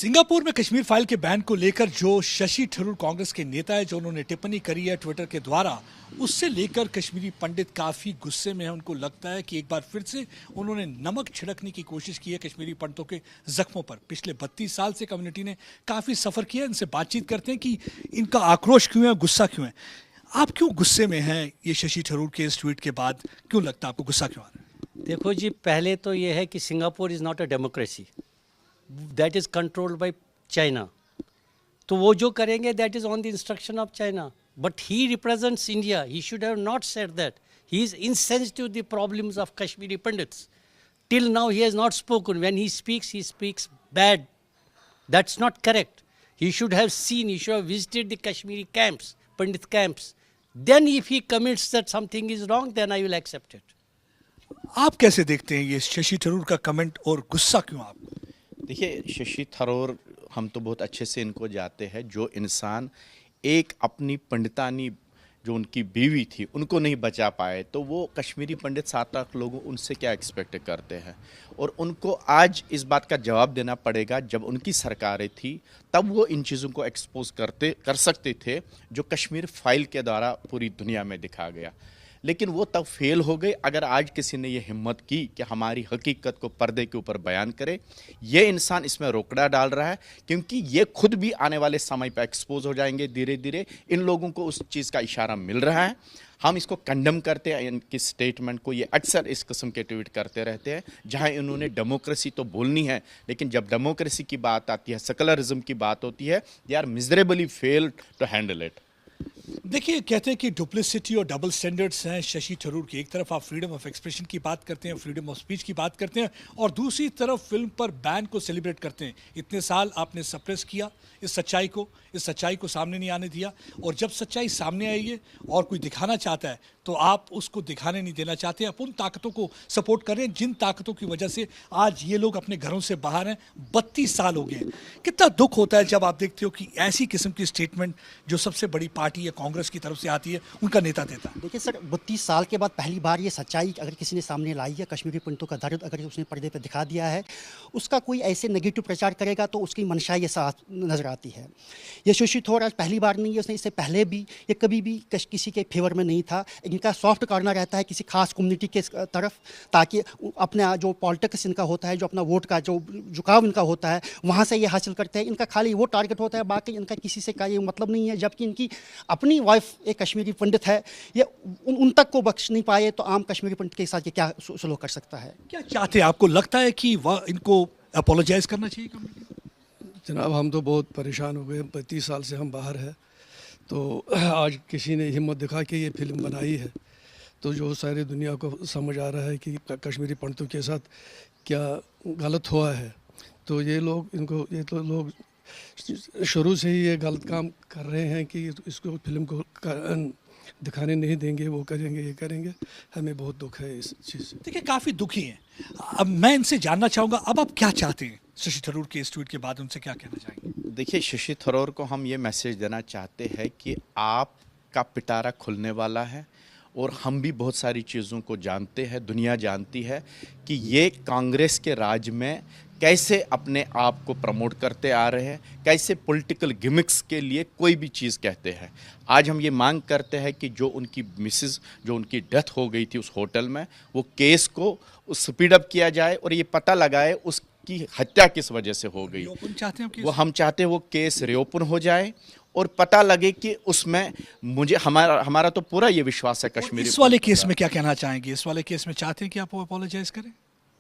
Singapore में Kashmir file के ban को लेकर जो शशि थरूर कांग्रेस के नेता है, जो उन्होंने टिप्पणी करी है ट्विटर के द्वारा, उससे लेकर कश्मीरी पंडित काफी गुस्से में है। उनको लगता है कि एक बार फिर से उन्होंने नमक छिड़कने की कोशिश की है कश्मीरी पंडितों के जख्मों पर। पिछले 32 साल से कम्युनिटी ने काफी सफर किया। इनसे बातचीत करते हैं कि इनका आक्रोश क्यों है, गुस्सा क्यों है। आप क्यों गुस्से में हैं ये शशि थरूर के इस ट्वीट के बाद? क्यों लगता है आपको गुस्सा क्यों आ रहा है? देखो जी, पहले तो ये है कि Singapore is not a democracy, that is controlled by China. तो वो जो करेंगे that is on the instruction of China, but he represents India, he should have not said that. He is insensitive to the problems of Kashmiri Pandits. Till now he has not spoken. When he speaks bad. That's not correct. He should have seen, he should have visited the Kashmiri camps, Pandit camps. Then if he commits that something is wrong, then I will accept it. आप कैसे देखते हैं ये शशि थरूर का comment और गुस्सा क्यों आपको? देखिए, शशि थरूर हम तो बहुत अच्छे से इनको जानते हैं। जो इंसान एक अपनी पंडितानी जो उनकी बीवी थी उनको नहीं बचा पाए, तो वो कश्मीरी पंडित 7 लाख लोगों उनसे क्या एक्सपेक्ट करते हैं। और उनको आज इस बात का जवाब देना पड़ेगा। जब उनकी सरकारें थी तब वो इन चीज़ों को एक्सपोज कर सकते थे जो कश्मीर फाइल के द्वारा पूरी दुनिया में दिखा गया, लेकिन वो तब फेल हो गए। अगर आज किसी ने ये हिम्मत की कि हमारी हकीकत को पर्दे के ऊपर बयान करे, ये इंसान इसमें रोकड़ा डाल रहा है, क्योंकि ये खुद भी आने वाले समय पर एक्सपोज हो जाएंगे धीरे धीरे। इन लोगों को उस चीज़ का इशारा मिल रहा है। हम इसको कंडम करते हैं, इनकी स्टेटमेंट को। ये अक्सर इस किस्म के ट्वीट करते रहते हैं जहां इन्होंने डेमोक्रेसी तो बोलनी है, लेकिन जब डेमोक्रेसी की बात आती है, सेकुलरिज्म की बात होती है, they are miserably fail to handle it. देखिए, कहते हैं कि डुप्लिसिटी और डबल स्टैंडर्ड्स हैं शशि थरूर की। एक तरफ आप फ्रीडम ऑफ एक्सप्रेशन की बात करते हैं, फ्रीडम ऑफ स्पीच की बात करते हैं, और दूसरी तरफ फिल्म पर बैन को सेलिब्रेट करते हैं। इतने साल आपने सप्रेस किया इस सच्चाई को सामने नहीं आने दिया, और जब सच्चाई सामने आई है और कोई दिखाना चाहता है तो आप उसको दिखाने नहीं देना चाहते। आप उन ताकतों को सपोर्ट कर रहे हैं जिन ताकतों की वजह से आज ये लोग अपने घरों से बाहर हैं। 32 साल हो गए हैं। कितना दुख होता है जब आप देखते हो कि ऐसी किस्म की स्टेटमेंट जो सबसे बड़ी पार्टी है कांग्रेस की तरफ से आती है, उनका नेता देता है। देखिए सर, 32 साल के बाद पहली बार ये सच्चाई अगर किसी ने सामने लाई है, कश्मीरी पंडितों का दर्द अगर उसने पर्दे पर दिखा दिया है, उसका कोई ऐसे नेगेटिव प्रचार करेगा तो उसकी मंशा ये साफ नजर आती है। ये शशि थरूर आज पहली बार नहीं है, उसने इससे पहले भी ये कभी भी किसी के फेवर में नहीं था। इनका सॉफ्ट कॉर्नर रहता है किसी खास कम्युनिटी के तरफ, ताकि अपने जो पॉलिटिक्स इनका होता है, जो अपना वोट का जो झुकाव इनका होता है, वहाँ से ये हासिल करते हैं। इनका खाली वो टारगेट होता है, बाकी इनका किसी से का ये मतलब नहीं है। जबकि इनकी अपनी वाइफ एक कश्मीरी पंडित है, ये उन तक को बख्श नहीं पाए, तो आम कश्मीरी पंडित के साथ ये क्या सुलूक कर सकता है? क्या चाहते हैं? आपको लगता है कि वह इनको अपोलोजाइज करना चाहिए? जनाब, हम तो बहुत परेशान हो गए। 35 साल से हम बाहर हैं, तो आज किसी ने हिम्मत दिखा के ये फिल्म बनाई है, तो जो सारी दुनिया को समझ आ रहा है कि कश्मीरी पंडितों के साथ क्या गलत हुआ है। तो ये तो लोग शुरू से ही ये गलत काम कर रहे हैं कि इसको फिल्म को दिखाने नहीं देंगे, वो करेंगे, ये करेंगे। हमें बहुत दुख है इस चीज़ से। देखिए, काफ़ी दुखी हैं। अब मैं इनसे जानना चाहूँगा, अब आप क्या चाहते हैं शशि थरूर के इस ट्वीट के बाद? उनसे क्या कहना चाहेंगे? देखिए, शशि थरूर को हम ये मैसेज देना चाहते हैं कि आपका पिटारा खुलने वाला है, और हम भी बहुत सारी चीज़ों को जानते हैं, दुनिया जानती है कि ये कांग्रेस के राज में कैसे अपने आप को प्रमोट करते आ रहे हैं, कैसे पॉलिटिकल गिमिक्स के लिए कोई भी चीज़ कहते हैं। आज हम ये मांग करते हैं कि जो उनकी मिसेस, जो उनकी डेथ हो गई थी उस होटल में, वो केस को स्पीड अप किया जाए और ये पता लगाए उसकी हत्या किस वजह से हो गई। चाहते हैं वो हम चाहते हैं वो केस रिओपन हो जाए और पता लगे कि उसमें हमारा तो पूरा ये विश्वास है कश्मीरी। इस वाले केस में क्या कहना चाहेंगे? इस वाले केस में चाहते हैं कि आप अपोलोजाइज करें?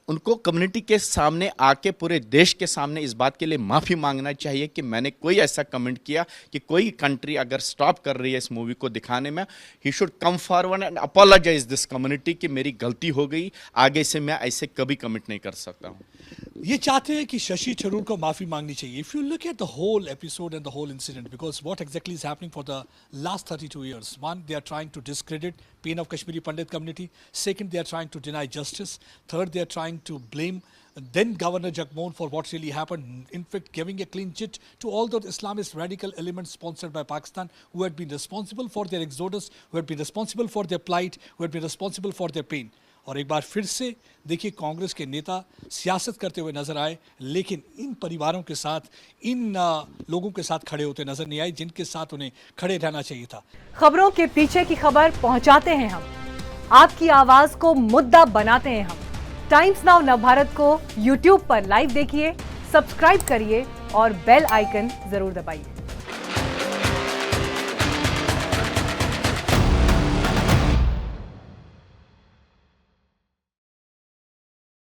उनको कम्युनिटी के सामने आके, पूरे देश के सामने इस बात के लिए माफ़ी मांगना चाहिए कि मैंने कोई ऐसा कमेंट किया कि कोई कंट्री अगर स्टॉप कर रही है इस मूवी को दिखाने में, he should come forward and apologise this community कि मेरी गलती हो गई, आगे से मैं ऐसे कभी कमिट नहीं कर सकता हूँ। ये चाहते हैं कि शशि थरूर को माफी मांगनी चाहिए। If you look at the whole episode and the whole incident, because what exactly is happening for the last 32 years, one, they are trying to discredit pain of Kashmiri Pandit community. Second, they are trying to deny justice. Third, they are trying to blame then Governor Jagmohan for what really happened, in fact giving a clean chit to all those Islamist radical elements sponsored by Pakistan who had been responsible for their exodus, who had been responsible for their plight, who had been responsible for their pain. और एक बार फिर से देखिए कांग्रेस के नेता सियासत करते हुए नजर आए, लेकिन इन परिवारों के साथ, इन लोगों के साथ खड़े होते नजर नहीं आए जिनके साथ उन्हें खड़े रहना चाहिए था। खबरों के पीछे की खबर पहुंचाते हैं हम, आपकी आवाज को मुद्दा बनाते हैं हम। टाइम्स नाउ नवभारत को YouTube पर लाइव देखिए, सब्सक्राइब करिए और बेल आइकन जरूर दबाइए।